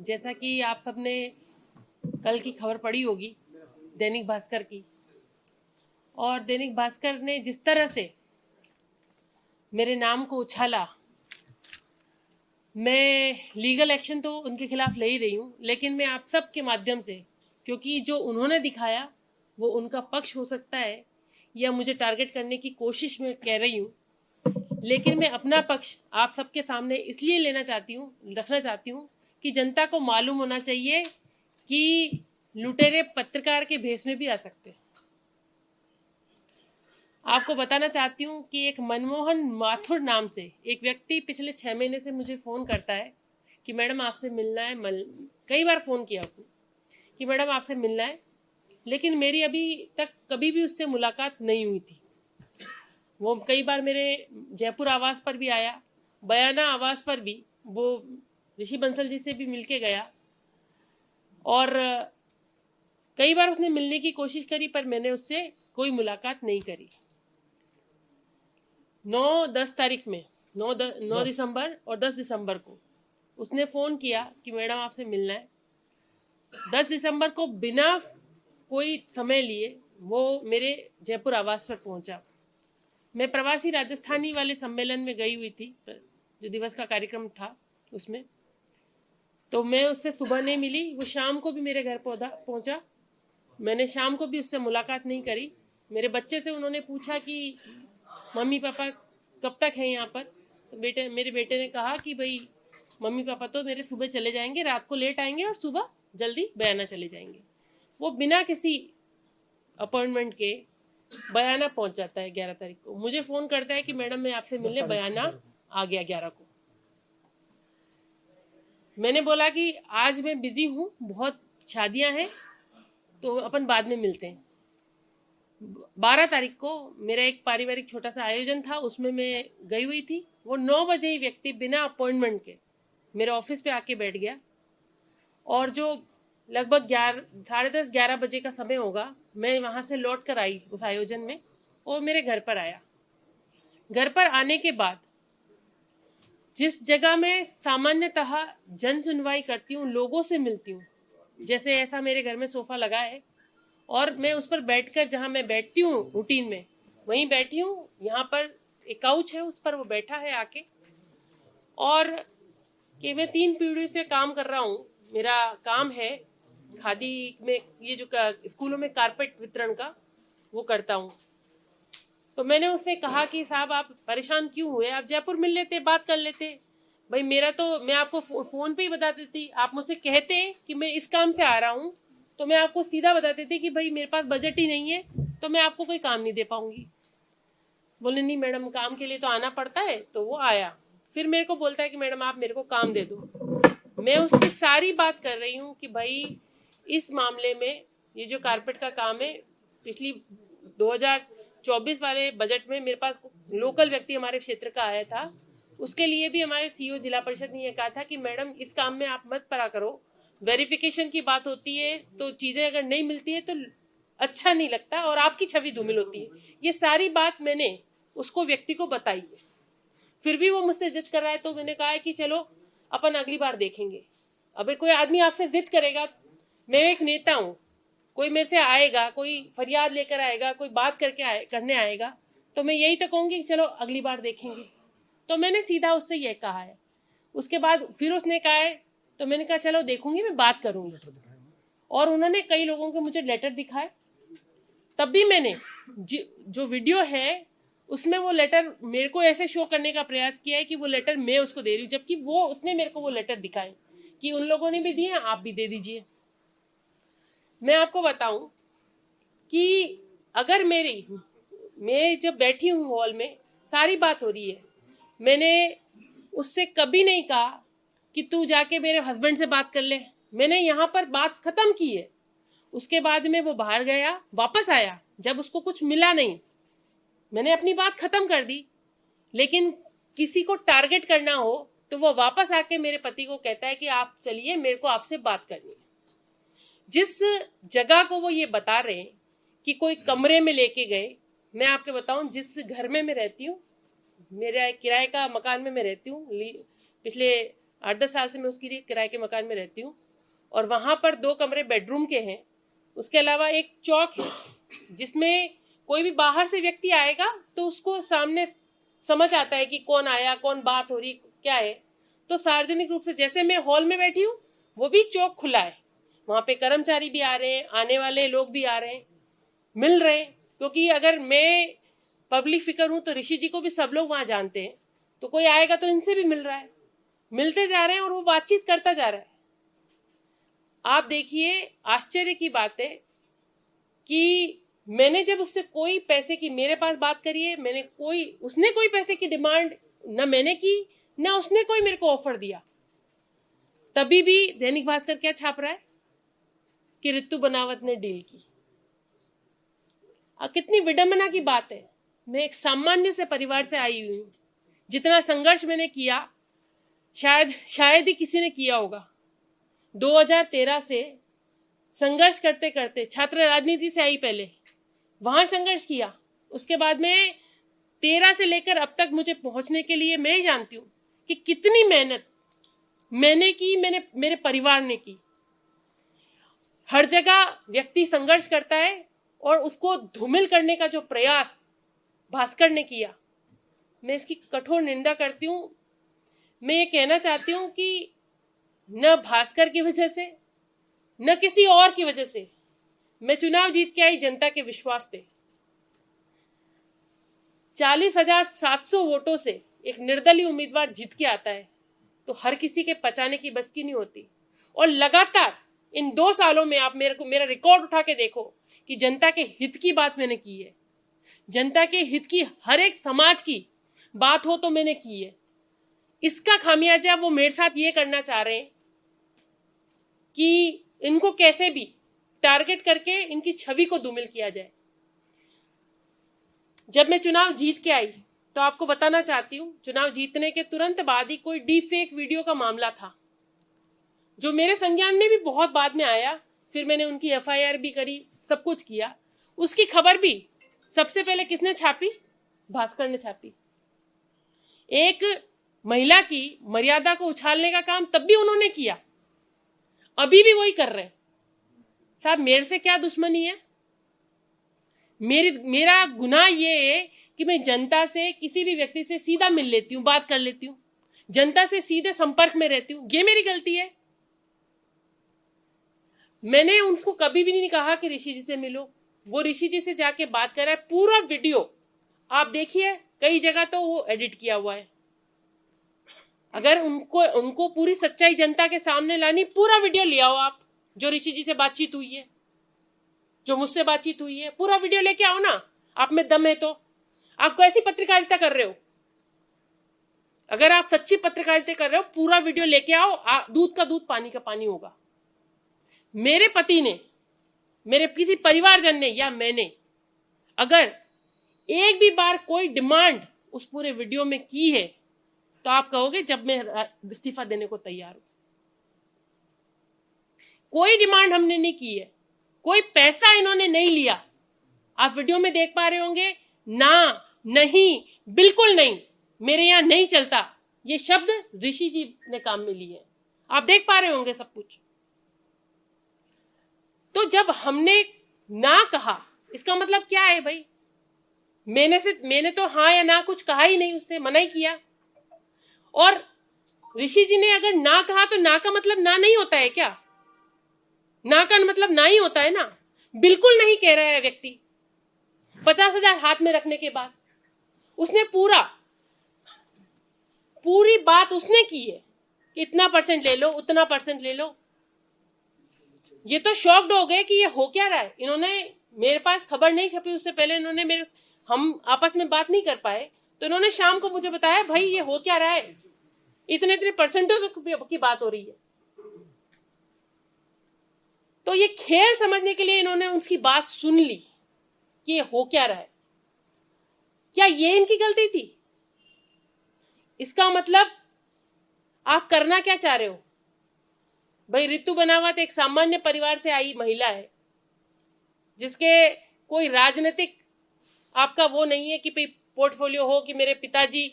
जैसा कि आप सबने कल की खबर पढ़ी होगी दैनिक भास्कर की, और दैनिक भास्कर ने जिस तरह से मेरे नाम को उछाला, मैं लीगल एक्शन तो उनके खिलाफ ले ही रही हूँ, लेकिन मैं आप सब के माध्यम से, क्योंकि जो उन्होंने दिखाया वो उनका पक्ष हो सकता है या मुझे टारगेट करने की कोशिश में कह रही हूँ, लेकिन मैं अपना पक्ष आप सबके सामने इसलिए रखना चाहती हूँ कि जनता को मालूम होना चाहिए कि लुटेरे पत्रकार के भेष में भी आ सकते हैं। आपको बताना चाहती हूँ कि एक मनमोहन माथुर नाम से एक व्यक्ति पिछले 6 महीने से मुझे फ़ोन करता है कि मैडम आपसे मिलना है। कई बार फ़ोन किया उसने कि मैडम आपसे मिलना है, लेकिन मेरी अभी तक कभी भी उससे मुलाकात नहीं हुई थी। वो कई बार मेरे जयपुर आवास पर भी आया, बयाना आवास पर भी वो ऋषि बंसल जी से भी मिल के गया, और कई बार उसने मिलने की कोशिश करी, पर मैंने उससे कोई मुलाकात नहीं करी। 9-10 तारीख में 9 दिसंबर और 10 दिसंबर को उसने फ़ोन किया कि मैडम आपसे मिलना है। 10 दिसंबर को बिना कोई समय लिए वो मेरे जयपुर आवास पर पहुंचा। मैं प्रवासी राजस्थानी वाले सम्मेलन में गई हुई थी, जो दिवस का कार्यक्रम था उसमें, तो मैं उससे सुबह नहीं मिली। वो शाम को भी मेरे घर पहुंचा। मैंने शाम को भी उससे मुलाकात नहीं करी। मेरे बच्चे से उन्होंने पूछा कि मम्मी पापा कब तक हैं यहाँ पर, तो मेरे बेटे ने कहा कि भाई मम्मी पापा तो मेरे सुबह चले जाएंगे, रात को लेट आएंगे और सुबह जल्दी बयाना चले जाएंगे। वो बिना किसी अपॉइंटमेंट के बयाना पहुंच जाता है। 11 तारीख को मुझे फ़ोन करता है कि मैडम मैं आपसे मिलने, बयाना आ गया 11 को। मैंने बोला कि आज मैं बिजी हूँ, बहुत शादियां हैं, तो अपन बाद में मिलते हैं। 12 तारीख को मेरा एक पारिवारिक छोटा सा आयोजन था, उसमें मैं गई हुई थी। वो 9 बजे ही व्यक्ति बिना अपॉइंटमेंट के मेरे ऑफिस पे आके बैठ गया, और जो लगभग 10:30-11 बजे का समय होगा, मैं वहाँ से लौट कर आई उस आयोजन में, और मेरे घर पर आया। घर पर आने के बाद जिस जगह मैं सामान्यतः जन सुनवाई करती हूँ, लोगों से मिलती हूँ, जैसे ऐसा मेरे घर में सोफ़ा लगा है और मैं उस पर बैठकर, जहाँ मैं बैठती हूँ रूटीन में, वहीं बैठी हूँ। यहाँ पर एक काउच है, उस पर वो बैठा है आके, और कि मैं 3 पीढ़ी से काम कर रहा हूँ। मेरा काम है खादी में, ये जो स्कूलों में कारपेट वितरण का वो करता हूँ। तो मैंने उससे कहा कि साहब आप परेशान क्यों हुए, आप जयपुर मिल लेते, बात कर लेते। भाई मेरा तो, मैं आपको फ़ोन पे ही बता देती। आप मुझसे कहते कि मैं इस काम से आ रहा हूँ, तो मैं आपको सीधा बता देती कि भाई मेरे पास बजट ही नहीं है, तो मैं आपको कोई काम नहीं दे पाऊंगी। बोले नहीं मैडम, काम के लिए तो आना पड़ता है। तो वो आया, फिर मेरे को बोलता है कि मैडम आप मेरे को काम दे दो। मैं उससे सारी बात कर रही हूँ कि भाई इस मामले में, ये जो कारपेट का काम है, पिछली 2024 वाले बजट में मेरे पास लोकल व्यक्ति हमारे क्षेत्र का आया था, उसके लिए भी हमारे सीईओ जिला परिषद ने यह कहा था कि मैडम इस काम में आप मत पड़ा करो, वेरिफिकेशन की बात होती है तो चीज़ें अगर नहीं मिलती है तो अच्छा नहीं लगता और आपकी छवि धूमिल होती है। ये सारी बात मैंने उसको, व्यक्ति को बताई है। फिर भी वो मुझसे जिद कर रहा है, तो मैंने कहा है कि चलो अपन अगली बार देखेंगे। अगर कोई आदमी आपसे जिद करेगा, मैं एक नेता हूँ, कोई मेरे से आएगा, कोई फरियाद लेकर आएगा, कोई बात करने आएगा, तो मैं यही तो कहूँगी कि चलो अगली बार देखेंगे। तो मैंने सीधा उससे यह कहा है। उसके बाद फिर उसने कहा है, तो मैंने कहा चलो देखूंगी, मैं बात करूंगी। और उन्होंने कई लोगों के मुझे लेटर दिखाए, तब भी मैंने जो वीडियो है उसमें वो लेटर मेरे को ऐसे शो करने का प्रयास किया है कि वो लेटर मैं उसको दे रही हूँ, जबकि उसने मेरे को वो लेटर दिखाए कि उन लोगों ने भी दिए, आप भी दे दीजिए। मैं आपको बताऊं कि अगर मैं जब बैठी हूँ हॉल में, सारी बात हो रही है, मैंने उससे कभी नहीं कहा कि तू जाके मेरे हस्बैंड से बात कर ले। मैंने यहाँ पर बात खत्म की है। उसके बाद में वो बाहर गया, वापस आया, जब उसको कुछ मिला नहीं, मैंने अपनी बात खत्म कर दी। लेकिन किसी को टारगेट करना हो तो वो वापस आके मेरे पति को कहता है कि आप चलिए, मेरे को आपसे बात करनी है। जिस जगह को वो ये बता रहे हैं कि कोई कमरे में लेके गए, मैं आपके बताऊं, जिस घर में मैं रहती हूँ, मेरा किराए का मकान में मैं रहती हूँ, पिछले 8-10 साल से मैं उसके लिए किराए के मकान में रहती हूँ, और वहाँ पर 2 कमरे बेडरूम के हैं। उसके अलावा एक चौक है जिसमें कोई भी बाहर से व्यक्ति आएगा तो उसको सामने समझ आता है कि कौन आया, कौन बात हो रही, क्या है। तो सार्वजनिक रूप से, जैसे मैं हॉल में बैठी हूँ, वो भी चौक खुला है, वहाँ पे कर्मचारी भी आ रहे हैं, आने वाले लोग भी आ रहे हैं, मिल रहे हैं। क्योंकि अगर मैं पब्लिक फिगर हूँ तो ऋषि जी को भी सब लोग वहाँ जानते हैं, तो कोई आएगा तो इनसे भी मिल रहा है, मिलते जा रहे हैं और वो बातचीत करता जा रहा है। आप देखिए, आश्चर्य की बात है कि मैंने जब उससे कोई पैसे की, मेरे पास बात करी है, उसने कोई पैसे की डिमांड ना मैंने की, ना उसने कोई मेरे को ऑफर दिया। तभी भी दैनिक भास्कर क्या छाप रहा है कि रितु बनावत ने डील की। कितनी विडंबना की बात है। मैं एक सामान्य से परिवार से आई हुई हूँ। जितना संघर्ष मैंने किया शायद ही किसी ने किया होगा। 2013 से संघर्ष करते करते, छात्र राजनीति से आई, पहले वहां संघर्ष किया, उसके बाद में 13 से लेकर अब तक मुझे पहुंचने के लिए मैं ही जानती हूँ कि कितनी मेहनत मैंने की, मेरे परिवार ने की। हर जगह व्यक्ति संघर्ष करता है और उसको धूमिल करने का जो प्रयास भास्कर ने किया, मैं इसकी कठोर निंदा करती हूँ। मैं ये कहना चाहती हूँ कि न भास्कर की वजह से, न किसी और की वजह से मैं चुनाव जीत के आई जनता के विश्वास पे। 40,700 वोटों से एक निर्दलीय उम्मीदवार जीत के आता है तो हर किसी के पचाने की बस की नहीं होती। और लगातार इन 2 सालों में आप मेरा रिकॉर्ड उठा के देखो कि जनता के हित की बात मैंने की है, जनता के हित की, हर एक समाज की बात हो तो मैंने की है। इसका खामियाजा वो मेरे साथ ये करना चाह रहे हैं कि इनको कैसे भी टारगेट करके इनकी छवि को धूमिल किया जाए। जब मैं चुनाव जीत के आई तो आपको बताना चाहती हूँ, चुनाव जीतने के तुरंत बाद ही कोई डीप फेक वीडियो का मामला था, जो मेरे संज्ञान में भी बहुत बाद में आया। फिर मैंने उनकी एफआईआर भी करी, सब कुछ किया। उसकी खबर भी सबसे पहले किसने छापी? भास्कर ने छापी। एक महिला की मर्यादा को उछालने का काम तब भी उन्होंने किया, अभी भी वही कर रहे हैं। साहब, मेरे से क्या दुश्मनी है? मेरा गुनाह ये है कि मैं जनता से, किसी भी व्यक्ति से सीधा मिल लेती हूँ, बात कर लेती हूँ, जनता से सीधे संपर्क में रहती हूँ। ये मेरी गलती है। मैंने उनको कभी भी नहीं कहा कि ऋषि जी से मिलो। वो ऋषि जी से जाके बात कर रहा है। पूरा वीडियो आप देखिए, कई जगह तो वो एडिट किया हुआ है। अगर उनको पूरी सच्चाई जनता के सामने लानी, पूरा वीडियो ले आओ आप, जो ऋषि जी से बातचीत हुई है, जो मुझसे बातचीत हुई है, पूरा वीडियो लेके आओ ना। आप में दम है तो। आप कैसी पत्रकारिता कर रहे हो? अगर आप सच्ची पत्रकारिता कर रहे हो, पूरा वीडियो लेके आओ। दूध का दूध, पानी का पानी होगा। मेरे पति ने, मेरे किसी परिवारजन ने या मैंने अगर एक भी बार कोई डिमांड उस पूरे वीडियो में की है तो आप कहोगे जब मैं इस्तीफा देने को तैयार हूं। कोई डिमांड हमने नहीं की है, कोई पैसा इन्होंने नहीं लिया। आप वीडियो में देख पा रहे होंगे, ना, नहीं, बिल्कुल नहीं, मेरे यहां नहीं चलता, ये शब्द ऋषि जी ने काम में लिए। आप देख पा रहे होंगे सब कुछ। तो जब हमने ना कहा, इसका मतलब क्या है भाई? मैंने तो हाँ या ना कुछ कहा ही नहीं, उससे मना ही किया। और ऋषि जी ने अगर ना कहा तो ना का मतलब ना नहीं होता है क्या? ना का मतलब ना ही होता है ना। बिल्कुल नहीं कह रहा है व्यक्ति। 50,000 हाथ में रखने के बाद उसने पूरी बात उसने की है कि इतना परसेंट ले लो, उतना परसेंट ले लो। ये तो शॉक्ड हो गए कि ये हो क्या रहा है। इन्होंने, मेरे पास खबर नहीं छपी उससे पहले, हम आपस में बात नहीं कर पाए, तो इन्होंने शाम को मुझे बताया, भाई ये हो क्या रहा है, इतने परसेंटेज की बात हो रही है। तो ये खेल समझने के लिए इन्होंने उसकी बात सुन ली कि ये हो क्या रहा है। क्या ये इनकी गलती थी? इसका मतलब आप करना क्या चाह रहे हो? भाई, रितु बनावत एक सामान्य परिवार से आई महिला है, जिसके कोई राजनीतिक आपका वो नहीं है कि पोर्टफोलियो हो कि मेरे पिताजी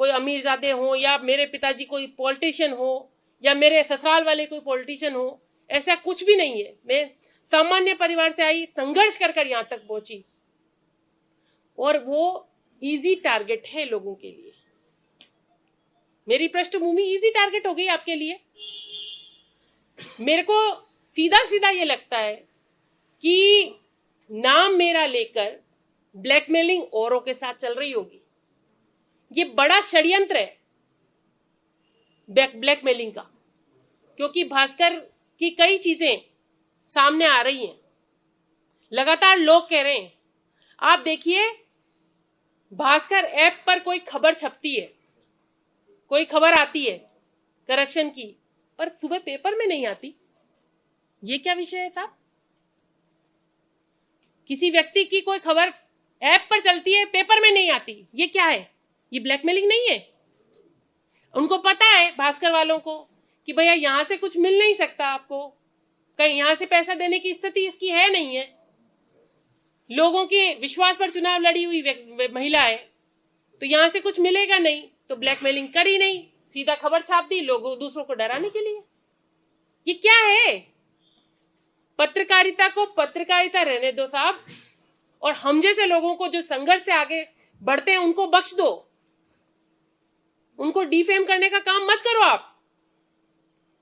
कोई अमीरजादे हो या मेरे पिताजी कोई पॉलिटिशियन हो या मेरे ससुराल वाले कोई पॉलिटिशियन हो, ऐसा कुछ भी नहीं है। मैं सामान्य परिवार से आई, संघर्ष कर कर यहाँ तक पहुंची, और वो इजी टारगेट है लोगों के लिए। मेरी पृष्ठभूमि इजी टारगेट हो गई आपके लिए। मेरे को सीधा सीधा ये लगता है कि नाम मेरा लेकर ब्लैकमेलिंग औरों के साथ चल रही होगी। ये बड़ा षड्यंत्र है ब्लैकमेलिंग का, क्योंकि भास्कर की कई चीजें सामने आ रही हैं। लगातार लोग कह रहे हैं, आप देखिए भास्कर ऐप पर कोई खबर छपती है, कोई खबर आती है करप्शन की, पर सुबह पेपर में नहीं आती। ये क्या विषय है साहब? किसी व्यक्ति की कोई खबर ऐप पर चलती है, पेपर में नहीं आती, ये क्या है? ये ब्लैकमेलिंग नहीं है? उनको पता है भास्कर वालों को कि भैया यहां से कुछ मिल नहीं सकता आपको, कहीं यहां से पैसा देने की स्थिति इसकी है नहीं है, लोगों के विश्वास पर चुनाव लड़ी हुई महिला है, तो यहां से कुछ मिलेगा नहीं, तो ब्लैकमेलिंग करी नहीं, सीधा खबर छाप दी लोगों दूसरों को डराने के लिए। ये क्या है? पत्रकारिता को पत्रकारिता रहने दो साहब, और हम जैसे लोगों को जो संघर्ष से आगे बढ़ते हैं उनको बख्श दो। उनको डिफेम करने का काम मत करो आप।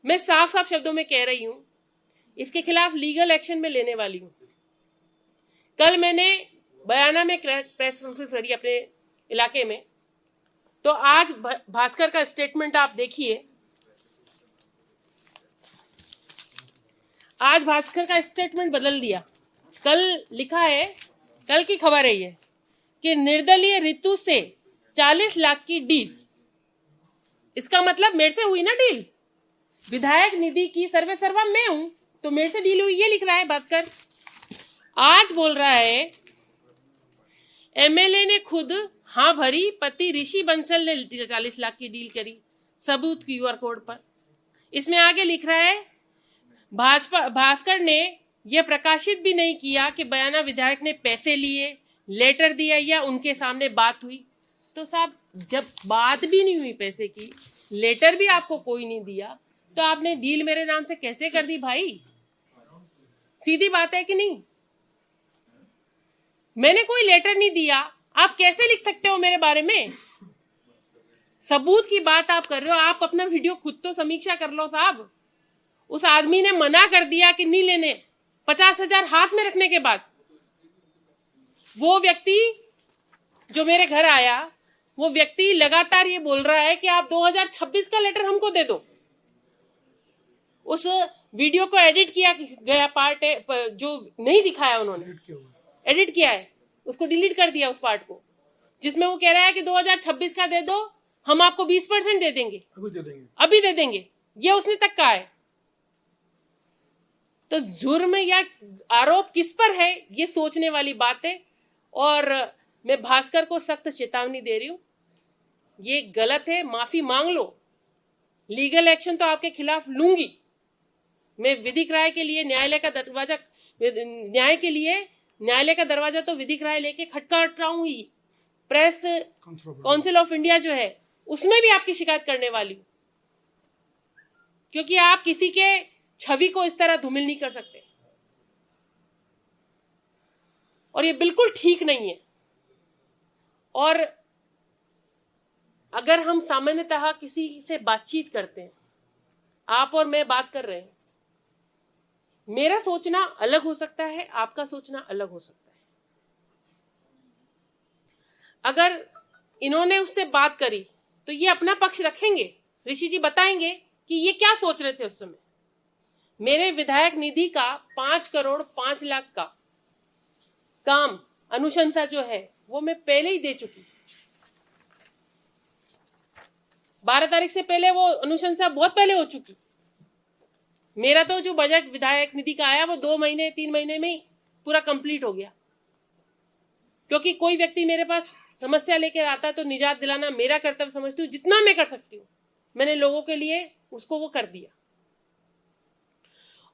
मैं साफ साफ शब्दों में कह रही हूं, इसके खिलाफ लीगल एक्शन में लेने वाली हूं। कल मैंने बयाना में प्रेस कॉन्फ्रेंस करी अपने इलाके में, तो आज भास्कर का स्टेटमेंट आप देखिए। आज भास्कर का स्टेटमेंट बदल दिया। कल लिखा है, कल की खबर है ये, कि निर्दलीय रितु से 40 लाख की डील। इसका मतलब मेरे से हुई ना डील, विधायक निधि की सर्वे सर्वा मैं हूं, तो मेरे से डील हुई, ये लिख रहा है भास्कर। आज बोल रहा है एमएलए ने खुद हाँ भरी, पति ऋषि बंसल ने 40 लाख की डील करी, सबूत क्यूआर कोड पर। इसमें आगे लिख रहा है भास्कर ने यह प्रकाशित भी नहीं किया कि बयाना विधायक ने पैसे लिए, लेटर दिया या उनके सामने बात हुई। तो साहब जब बात भी नहीं हुई पैसे की, लेटर भी आपको कोई नहीं दिया, तो आपने डील मेरे नाम से कैसे कर दी भाई? सीधी बात है कि नहीं? मैंने कोई लेटर नहीं दिया, आप कैसे लिख सकते हो मेरे बारे में? सबूत की बात आप कर रहे हो, आप अपना वीडियो खुद तो समीक्षा कर लो साहब। उस आदमी ने मना कर दिया कि नहीं लेने, 50,000 हाथ में रखने के बाद वो व्यक्ति जो मेरे घर आया, वो व्यक्ति लगातार ये बोल रहा है कि आप 2026 का लेटर हमको दे दो। उस वीडियो को एडिट किया गया पार्ट है जो नहीं दिखाया, उन्होंने एडिट किया है, उसको डिलीट कर दिया उस पार्ट को, जिसमें वो कह रहा है कि 2026 का दे दो, हम आपको 20% दे देंगे, अभी दे देंगे, ये उसने तक कहा है। तो जुर्म या आरोप किस पर है, ये सोचने वाली बात है। और मैं भास्कर को सख्त चेतावनी दे रही हूं, ये गलत है, माफी मांग लो। लीगल एक्शन तो आपके खिलाफ लूंगी मैं। विधिक राय के लिए न्यायालय का दरवाजा, न्यायालय का दरवाजा तो विधिक राय लेके खटखटाऊंगी। प्रेस काउंसिल ऑफ इंडिया जो है उसमें भी आपकी शिकायत करने वाली हूं, क्योंकि आप किसी के छवि को इस तरह धूमिल नहीं कर सकते, और ये बिल्कुल ठीक नहीं है। और अगर हम सामान्यतः किसी से बातचीत करते हैं, आप और मैं बात कर रहे हैं, मेरा सोचना अलग हो सकता है, आपका सोचना अलग हो सकता है। अगर इन्होंने उससे बात करी तो ये अपना पक्ष रखेंगे, ऋषि जी बताएंगे कि ये क्या सोच रहे थे उस समय। मेरे विधायक निधि का 5 करोड़ 5 लाख का काम अनुशंसा जो है वो मैं पहले ही दे चुकी। 12 तारीख से पहले वो अनुशंसा बहुत पहले हो चुकी। मेरा तो जो बजट विधायक निधि का आया वो 2 महीने 3 महीने में ही पूरा कंप्लीट हो गया, क्योंकि कोई व्यक्ति मेरे पास समस्या लेकर आता है तो निजात दिलाना मेरा कर्तव्य समझती हूँ। जितना मैं कर सकती हूँ मैंने लोगों के लिए उसको वो कर दिया।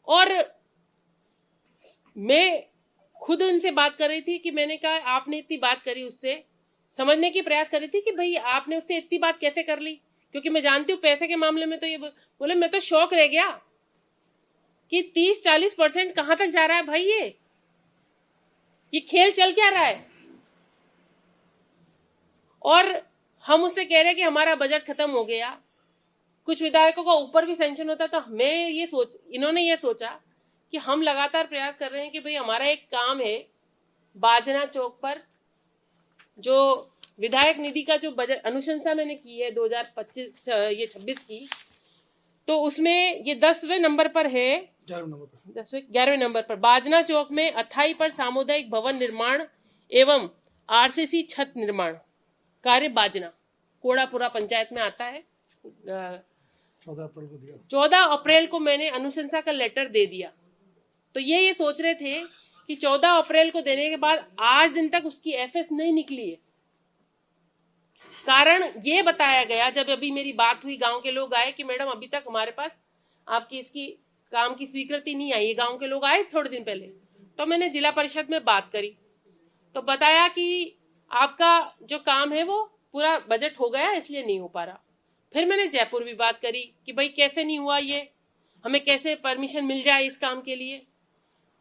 और मैं खुद उनसे बात कर रही थी कि मैंने कहा आपने इतनी बात करी उससे, समझने की प्रयास कर रही थी कि भाई आपने उससे इतनी बात कैसे कर ली, क्योंकि मैं जानती हूँ पैसे के मामले में तो ये बोले, मैं तो शौक रह गया कि 30-40% कहां तक जा रहा है भाई, ये खेल चल क्या रहा है। और हम उससे कह रहे हैं कि हमारा बजट खत्म हो गया। कुछ विधायकों का ऊपर भी सेंक्शन होता, तो इन्होंने ये सोचा कि हम लगातार प्रयास कर रहे हैं कि भाई हमारा एक काम है बाजना चौक पर, जो विधायक निधि का जो बजट अनुशंसा मैंने की है 2026 की, तो उसमें ये 10वें नंबर पर है, 11वें नंबर पर बाजना चौक में अथाई पर सामुदायिक भवन निर्माण एवं आरसीसी छत निर्माण कार्य बाजना, कोड़ापुरा पंचायत में आता है। 14 अप्रैल को मैंने अनुशंसा का लेटर दे दिया। तो ये सोच रहे थे कि 14 अप्रैल को देने के बाद आज दिन तक उसकी एफएस नहीं निकली है। कारण ये बताया गया, जब अभी मेरी बात हुई, गांव के लोग आए कि मैडम अभी तक हमारे पास आपकी इसकी काम की स्वीकृति नहीं आई है। गांव के लोग आए थोड़े दिन पहले, तो मैंने जिला परिषद में बात करी, तो बताया कि आपका जो काम है वो पूरा बजट हो गया इसलिए नहीं हो पा रहा। फिर मैंने जयपुर भी बात करी कि भाई कैसे नहीं हुआ, ये हमें कैसे परमिशन मिल जाए इस काम के लिए।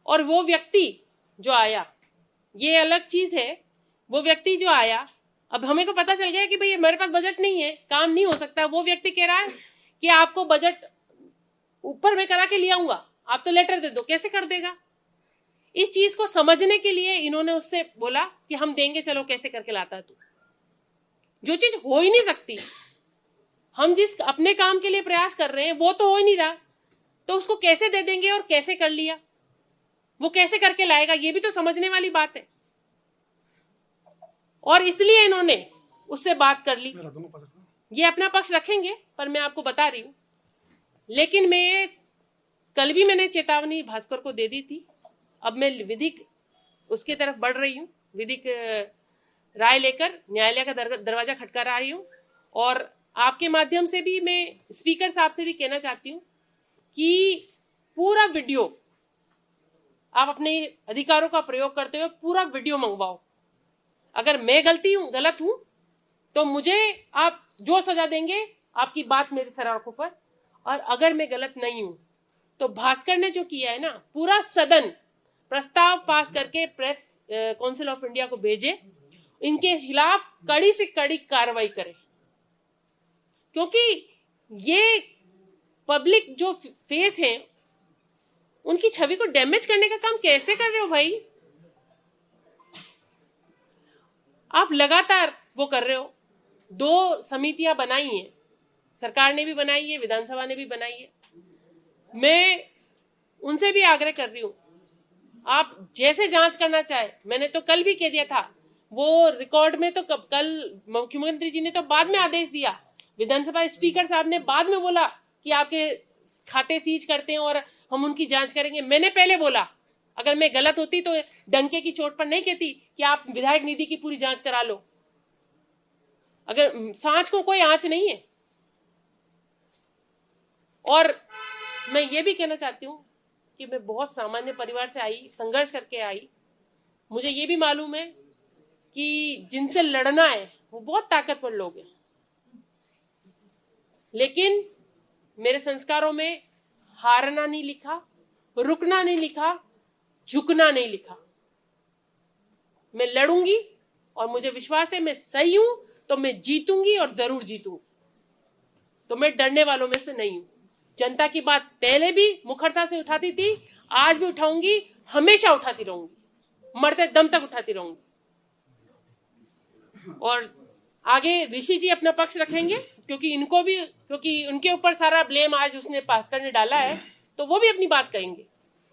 और वो व्यक्ति जो आया, ये अलग चीज है, वो व्यक्ति जो आया, अब हमें को पता चल गया कि भाई हमारे पास बजट नहीं है, काम नहीं हो सकता। वो व्यक्ति कह रहा है कि आपको बजट ऊपर में करा के ले आऊंगा, आप तो लेटर दे दो। कैसे कर देगा? इस चीज को समझने के लिए इन्होंने उससे बोला कि हम देंगे, चलो कैसे करके लाता है तू। जो चीज हो ही नहीं सकती, हम जिस अपने काम के लिए प्रयास कर रहे हैं वो तो हो ही नहीं रहा, तो उसको कैसे दे देंगे और कैसे कर लिया, वो कैसे करके लाएगा, ये भी तो समझने वाली बात है। और इसलिए इन्होंने उससे बात कर ली। ये अपना पक्ष रखेंगे, पर मैं आपको बता रही हूं। लेकिन मैं कल भी मैंने चेतावनी भास्कर को दे दी थी। अब मैं विधिक उसके तरफ बढ़ रही हूँ, विधिक राय लेकर न्यायालय का दरवाजा खटखटा रही हूँ। और आपके माध्यम से भी मैं स्पीकर साहब से भी कहना चाहती हूँ कि पूरा वीडियो आप अपने अधिकारों का प्रयोग करते हुए पूरा वीडियो मंगवाओ। अगर मैं गलत हूं तो मुझे आप जो सजा देंगे, आपकी बात मेरे सर आंखों पर। और अगर मैं गलत नहीं हूं तो भास्कर ने जो किया है ना, पूरा सदन प्रस्ताव पास करके प्रेस काउंसिल ऑफ इंडिया को भेजे, इनके खिलाफ कड़ी से कड़ी कार्रवाई करे। क्योंकि ये पब्लिक जो फेस है, उनकी छवि को डैमेज करने का काम कैसे कर रहे हो भाई? आप लगातार वो कर रहे हो। 2 समितियां बनाई हैं, सरकार ने भी बनाई है, विधानसभा ने भी बनाई है। मैं उनसे भी आग्रह कर रही हूं, आप जैसे जांच करना चाहे, मैंने तो कल भी कह दिया था, वो रिकॉर्ड में तो कल मुख्यमंत्री जी ने तो बाद में आदेश दिया, विधानसभा स्पीकर साहब ने बाद में बोला कि आपके खाते सीज करते हैं और हम उनकी जांच करेंगे। मैंने पहले बोला, अगर मैं गलत होती तो डंके की चोट पर नहीं कहती कि आप विधायक निधि की पूरी जांच करा लो। अगर सांच को कोई आंच नहीं है। और मैं ये भी कहना चाहती हूँ कि मैं बहुत सामान्य परिवार से आई, संघर्ष करके आई। मुझे ये भी मालूम है कि जिनसे लड़ना है वो बहुत ताकतवर लोग हैं, लेकिन मेरे संस्कारों में हारना नहीं लिखा, रुकना नहीं लिखा, झुकना नहीं लिखा। मैं लड़ूंगी और मुझे विश्वास है मैं सही हूं तो मैं जीतूंगी और जरूर जीतूंगी। तो मैं डरने वालों में से नहीं हूं। जनता की बात पहले भी मुखरता से उठाती थी, आज भी उठाऊंगी, हमेशा उठाती रहूंगी, मरते दम तक उठाती रहूंगी। और आगे ऋषि जी अपना पक्ष रखेंगे, क्योंकि उनके ऊपर सारा ब्लेम आज उसने भास्कर ने डाला है, तो वो भी अपनी बात कहेंगे।